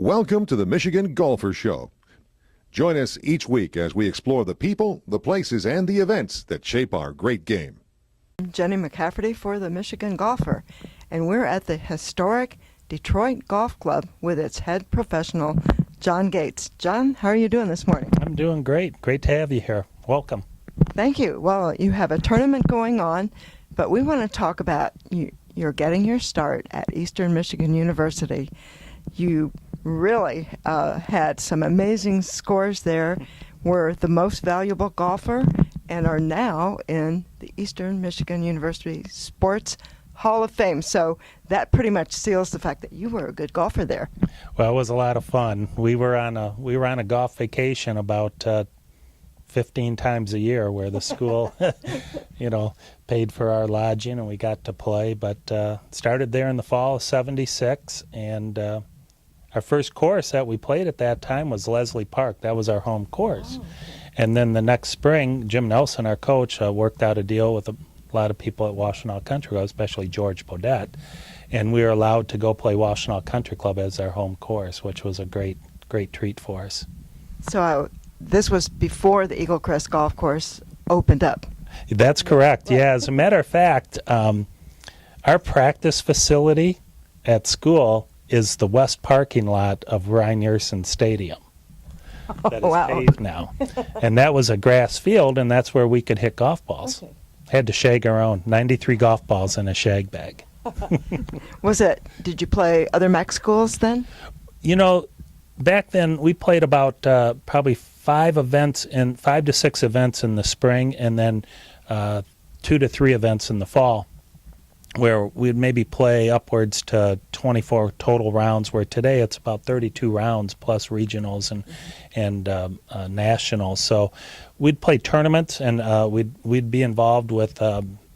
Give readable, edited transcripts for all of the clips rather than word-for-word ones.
Welcome to the Michigan Golfer Show. Join us each week as we explore the people, the places, and the events that shape our great game. I'm Jenny McCafferty for the Michigan Golfer, and we're at the historic Detroit Golf Club with its head professional, John Gates. John, how are you doing this morning? I'm doing great. Great to have you here. Welcome. Thank you. Well, you have a tournament going on, but we want to talk about you're getting your start at Eastern Michigan University. You really had some amazing scores there, were the most valuable golfer, and are now in the Eastern Michigan University Sports Hall of Fame. So that pretty much seals the fact that you were a good golfer there. Well, it was a lot of fun. We were on a golf vacation about 15 times a year, where the school, paid for our lodging and we got to play. But started there in the fall of '76, and our first course that we played at that time was Leslie Park. That was our home course. Oh. And then the next spring, Jim Nelson, our coach, worked out a deal with a lot of people at Washtenaw Country Club, especially George Bodette, and we were allowed to go play Washtenaw Country Club as our home course, which was a great treat for us. So this was before the Eagle Crest Golf Course opened up. That's correct. Yeah, as a matter of fact, our practice facility at school is the west parking lot of Rynearson Stadium. That is paved now. And that was a grass field, and that's where we could hit golf balls. Okay. Had to shag our own, 93 golf balls in a shag bag. Did you play other MAC schools then? Back then we played about probably 5 to 6 events in the spring, and then 2 to 3 events in the fall, where we'd maybe play upwards to 24 total rounds, where today it's about 32 rounds plus regionals and nationals. So we'd play tournaments, and we'd be involved with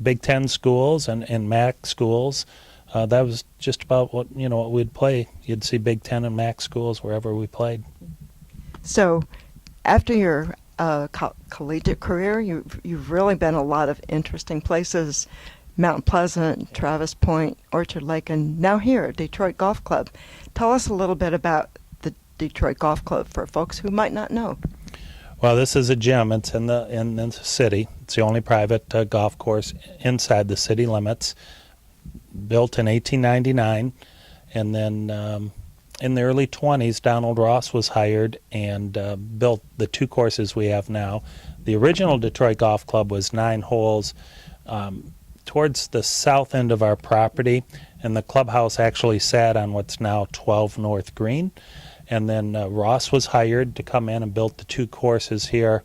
Big Ten schools and MAC schools. That was just about what we'd play. You'd see Big Ten and MAC schools wherever we played. So after your collegiate career, you've really been a lot of interesting places. Mount Pleasant, Travis Point, Orchard Lake, and now here at Detroit Golf Club. Tell us a little bit about the Detroit Golf Club for folks who might not know. Well, this is a gym. It's in the city. It's the only private golf course inside the city limits. Built in 1899, and then in the early 20s, Donald Ross was hired and built the 2 courses we have now. The original Detroit Golf Club was 9 holes towards the south end of our property, and the clubhouse actually sat on what's now 12 North Green. And then Ross was hired to come in and built the 2 courses here,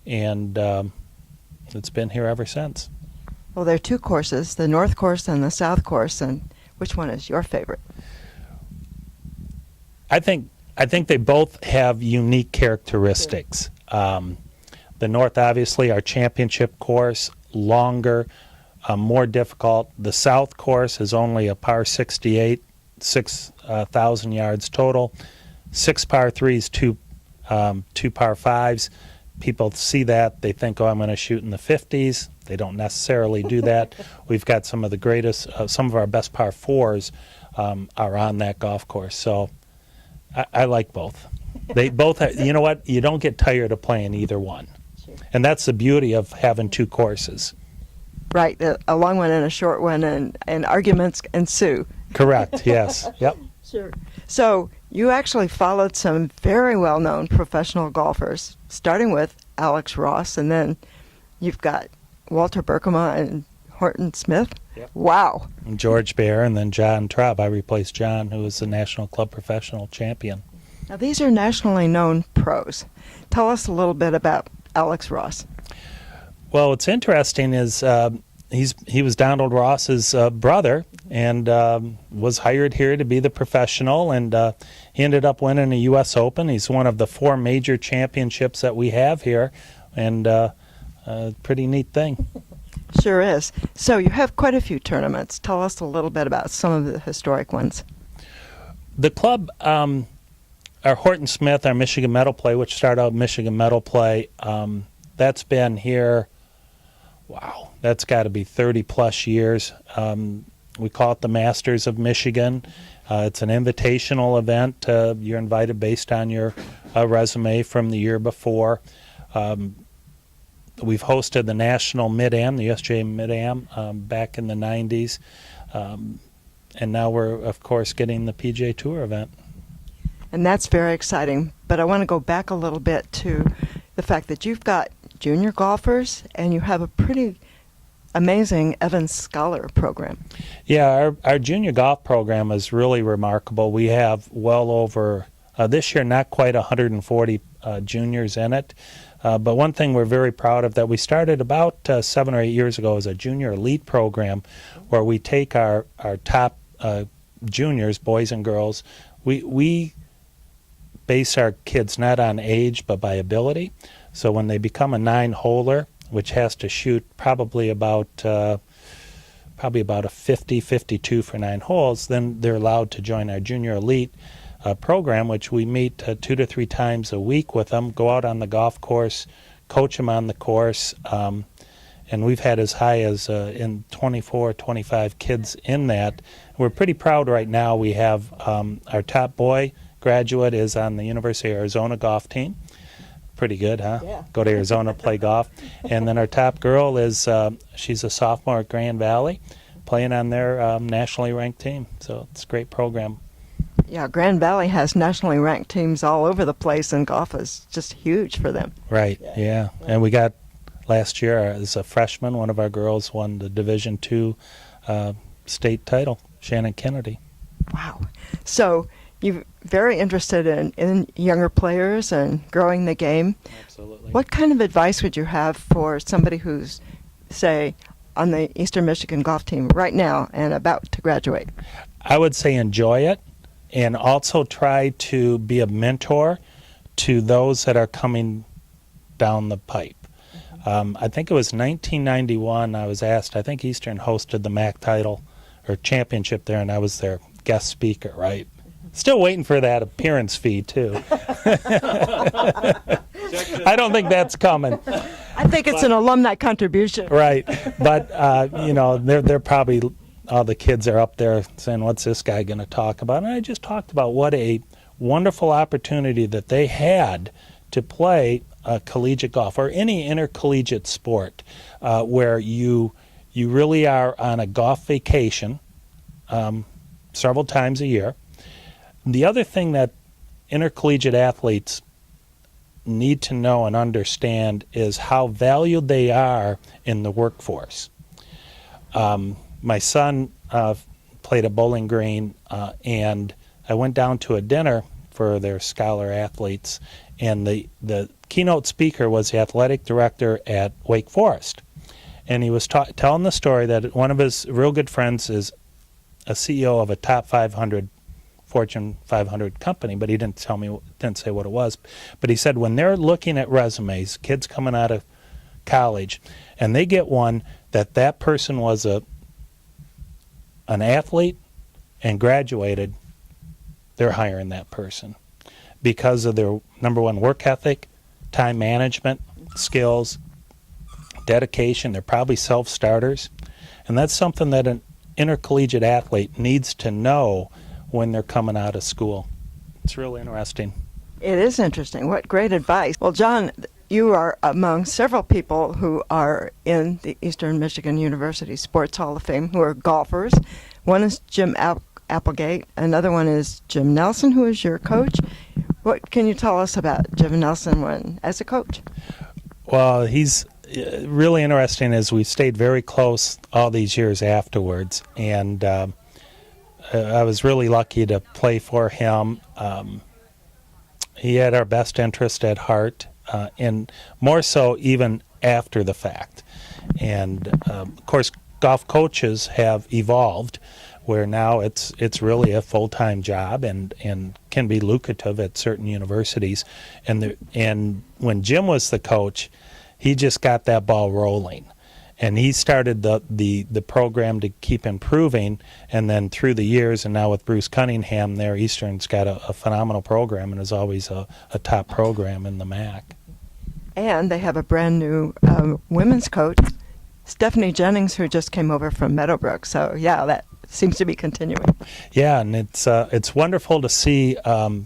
and it's been here ever since. Well, there are 2 courses, the North Course and the South Course, and which one is your favorite? I think they both have unique characteristics. The North, obviously, our championship course, longer, more difficult. The South Course is only a par 68, 6,000 yards total, 6 par 3s, 2 par 5s. People see that, they think, I'm going to shoot in the 50s. They don't necessarily do that. We've got some of the greatest, some of our best par 4s are on that golf course. So I like both. They both have, you know what? You don't get tired of playing either one. Sure. And that's the beauty of having 2 courses. Right, a long one and a short one, and arguments ensue. Correct, yes. Yep. Sure. So you actually followed some very well-known professional golfers, starting with Alex Ross, and then you've got Walter Berkema and Horton Smith. Yep. Wow. And George Bear, and then John Traub. I replaced John, who was the National Club Professional Champion. Now, these are nationally known pros. Tell us a little bit about Alex Ross. Well, what's interesting is he was Donald Ross's brother, and was hired here to be the professional, and he ended up winning a U.S. Open. He's one of the 4 major championships that we have here, and pretty neat thing. Sure is. So you have quite a few tournaments. Tell us a little bit about some of the historic ones. The club, our Horton Smith, our Michigan Medal Play, which started out Michigan Medal Play, that's been here, wow, that's got to be 30-plus years. We call it the Masters of Michigan. It's an invitational event. You're invited based on your resume from the year before. We've hosted the National Mid-Am, the USJ Mid-Am, back in the 90s. And now we're, of course, getting the PGA Tour event. And that's very exciting. But I want to go back a little bit to the fact that you've got junior golfers and you have a pretty amazing Evans Scholar program. Yeah, our junior golf program is really remarkable. We have well over, this year, not quite 140 juniors in it. But one thing we're very proud of that we started about 7 or 8 years ago is a junior elite program where we take our top juniors, boys and girls. We base our kids not on age but by ability. So when they become a 9-holer, which has to shoot probably about a 50, 52 for 9 holes, then they're allowed to join our junior elite program, which we meet 2 to 3 times a week with them, go out on the golf course, coach them on the course, and we've had as high as in 24, 25 kids in that. We're pretty proud right now. We have our top boy graduate is on the University of Arizona golf team. Pretty good, huh? Yeah. Go to Arizona, play golf. And then our top girl is, she's a sophomore at Grand Valley, playing on their nationally ranked team. So it's a great program. Yeah, Grand Valley has nationally ranked teams all over the place, and golf is just huge for them. Right, yeah. And we got last year as a freshman, one of our girls won the Division II state title, Shannon Kennedy. Wow. So you're very interested in younger players and growing the game. Absolutely. What kind of advice would you have for somebody who's, say, on the Eastern Michigan golf team right now and about to graduate? I would say enjoy it, and also try to be a mentor to those that are coming down the pipe. I think it was 1991 I was asked, I think Eastern hosted the MAC title or championship there, and I was their guest speaker, right? Still waiting for that appearance fee, too. I don't think that's coming. I think it's an alumni contribution. Right. But, they're probably, all the kids are up there saying, what's this guy going to talk about? And I just talked about what a wonderful opportunity that they had to play collegiate golf or any intercollegiate sport where you really are on a golf vacation several times a year. The other thing that intercollegiate athletes need to know and understand is how valued they are in the workforce. My son played at Bowling Green, and I went down to a dinner for their scholar athletes, and the keynote speaker was the athletic director at Wake Forest. And he was telling the story that one of his real good friends is a CEO of a top 500 Fortune 500 company, but he didn't say what it was. But he said when they're looking at resumes, kids coming out of college, and they get one that person was an athlete and graduated, they're hiring that person because of their, number one, work ethic, time management, skills, dedication. They're probably self-starters. And that's something that an intercollegiate athlete needs to know when they're coming out of school. It's really interesting. It is interesting. What great advice. Well, John, you are among several people who are in the Eastern Michigan University Sports Hall of Fame who are golfers. One is Jim Applegate. Another one is Jim Nelson, who is your coach. What can you tell us about Jim Nelson as a coach? Well, he's really interesting as we stayed very close all these years afterwards. And I was really lucky to play for him. He had our best interest at heart, and more so even after the fact. And of course, golf coaches have evolved, where now it's really a full-time job and can be lucrative at certain universities. And when Jim was the coach, he just got that ball rolling. And he started the program to keep improving, and then through the years, and now with Bruce Cunningham there, Eastern's got a phenomenal program and is always a top program in the MAC. And they have a brand new women's coach, Stephanie Jennings, who just came over from Meadowbrook. So, yeah, that seems to be continuing. Yeah, and it's wonderful to see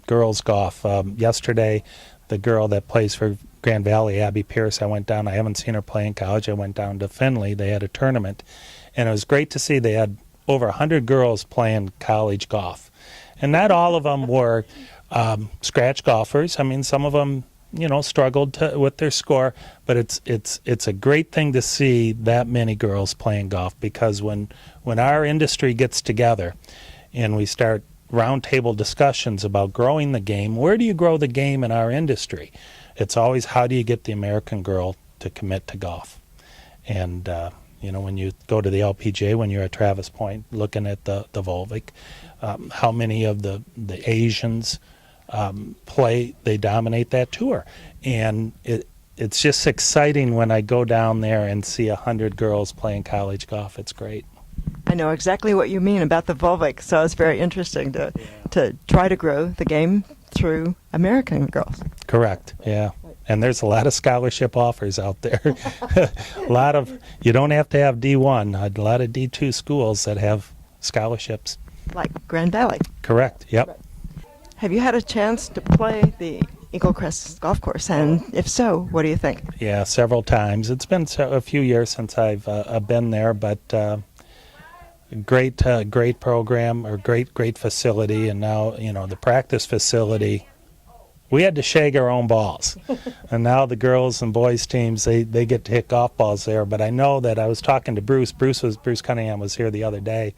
girls golf. Yesterday, the girl that plays for Grand Valley, Abby Pierce, I went down. I haven't seen her play in college. I went down to Findlay. They had a tournament, and it was great to see they had over 100 girls playing college golf. And not all of them were scratch golfers. I mean, some of them, struggled with their score, but it's a great thing to see that many girls playing golf, because when our industry gets together and we start roundtable discussions about growing the game, where do you grow the game in our industry? It's always, how do you get the American girl to commit to golf? And when you go to the LPGA, when you're at Travis Point looking at the Volvic, how many of the Asians play, they dominate that tour. And it's just exciting when I go down there and see 100 girls playing college golf. It's great. I know exactly what you mean about the Volvic, so it's very interesting to try to grow the game through American girls. Correct, yeah. And there's a lot of scholarship offers out there. You don't have to have D1, a lot of D2 schools that have scholarships. Like Grand Valley. Correct, yep. Have you had a chance to play the Eagle Crest golf course? And if so, what do you think? Yeah, several times. It's been a few years since I've been there, but great program, or great facility. And now, the practice facility, we had to shag our own balls. And now the girls and boys teams, they get to hit golf balls there. But I know that I was talking to Bruce Cunningham was here the other day,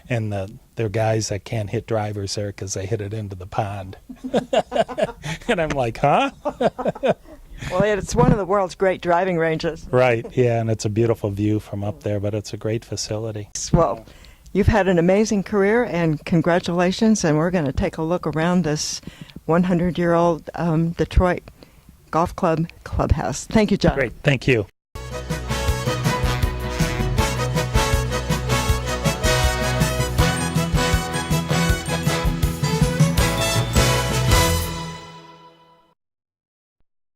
and they're guys that can't hit drivers there because they hit it into the pond. And I'm like, huh? Well, it's one of the world's great driving ranges. Right, yeah, and it's a beautiful view from up there, but it's a great facility. Well, you've had an amazing career, and congratulations, and we're going to take a look around this 100-year-old Detroit Golf Club clubhouse. Thank you, John. Great, thank you.